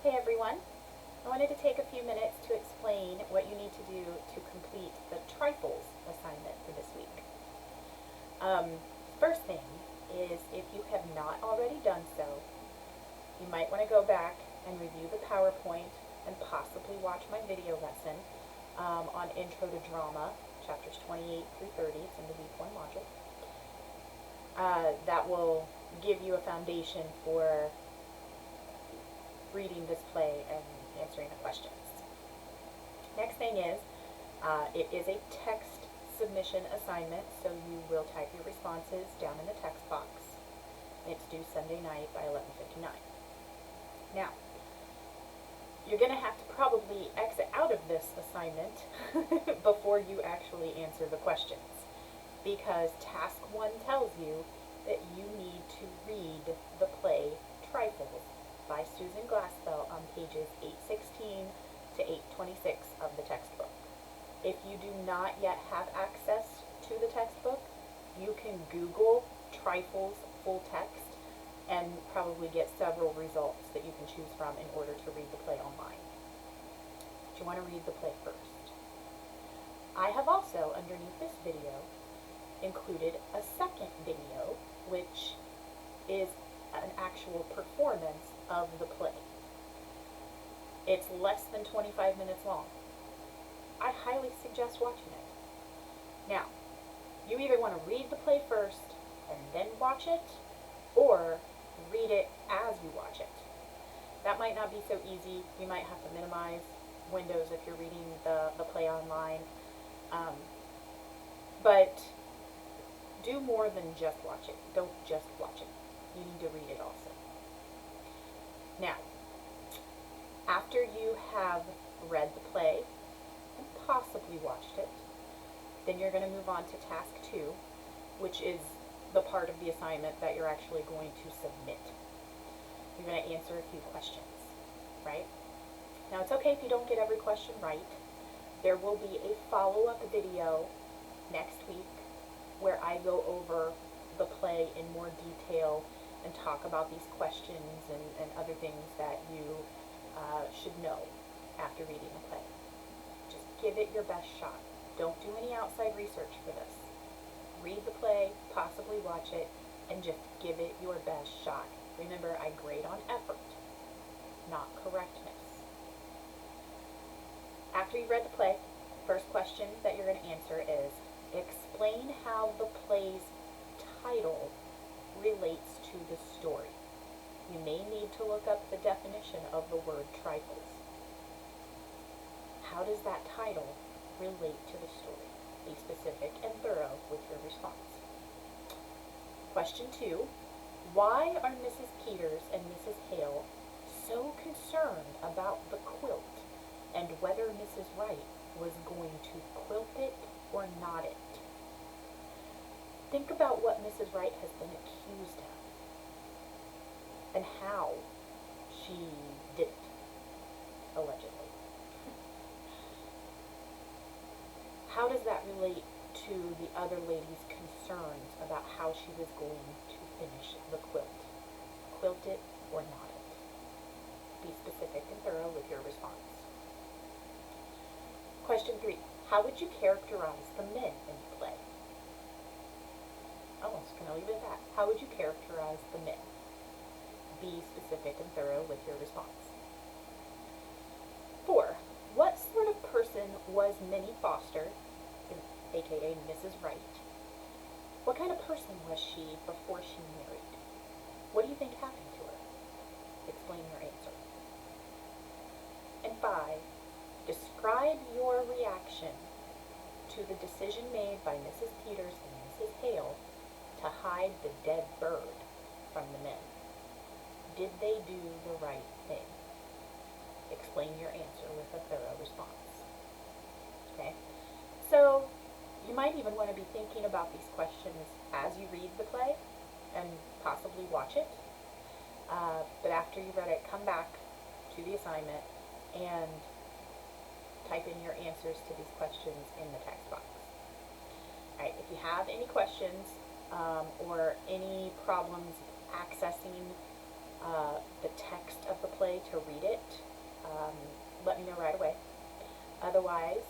Hey everyone, I wanted to take a few minutes to explain what you need to do to complete the Trifles assignment for this week. First thing is, if you have not already done so, you might want to go back and review the PowerPoint and possibly watch my video lesson on Intro to Drama, chapters 28 through 30. It's in the week 1 module. That will give you a foundation for reading this play and answering the questions. Next thing is, it is a text submission assignment, so you will type your responses down in the text box. It's due Sunday night by 11:59. Now, you're going to have to probably exit out of this assignment before you actually answer the questions, because task 1 tells you that you need to read the play Trifles by Susan Glassfell on pages 816 to 826 of the textbook. If you do not yet have access to the textbook, you can Google Trifles full text and probably get several results that you can choose from in order to read the play online. But you want to read the play first. I have also, underneath this video, included a second video, which is an actual performance of the play. It's less than 25 minutes long. I highly suggest watching it. Now, you either want to read the play first and then watch it, or read it as you watch it. That might not be so easy. You might have to minimize windows if you're reading the play online. But do more than just watch it. Don't just watch it. You need to read it also. Now, after you have read the play and possibly watched it, then you're going to move on to task 2, which is the part of the assignment that you're actually going to submit. You're going to answer a few questions, right? Now, it's okay if you don't get every question right. There will be a follow-up video next week where I go over the play in more detail and talk about these questions and other things that you should know after reading the play. Just give it your best shot. Don't do any outside research for this. Read the play, possibly watch it, and just give it your best shot. Remember, I grade on effort, not correctness. After you've read the play, first question that you're going to answer is, explain how the play's title relates to the story. You may need to look up the definition of the word trifles. How does that title relate to the story? Be specific and thorough with your response. Question 2, why are Mrs. Peters and Mrs. Hale so concerned about the quilt and whether Mrs. Wright was going to quilt it or not it? Think about what Mrs. Wright has been accused of and how she did it, allegedly. How does that relate to the other lady's concerns about how she was going to finish the quilt? Quilt it or not it? Be specific and thorough with your response. Question 3, how would you characterize the men in the play? I'm just going to leave it at that. How would you characterize the men? Be specific and thorough with your response. 4, what sort of person was Minnie Foster, aka Mrs. Wright? What kind of person was she before she married? What do you think happened to her? Explain your answer. And 5, describe your reaction to the decision made by Mrs. Peters and Mrs. Hale to hide the dead bird from the men. Did they do the right thing? Explain your answer with a thorough response. Okay? So, you might even want to be thinking about these questions as you read the play and possibly watch it. But after you've read it, come back to the assignment and type in your answers to these questions in the text box. Alright, if you have any questions or any problems accessing the text of the play to read it, let me know right away. Otherwise,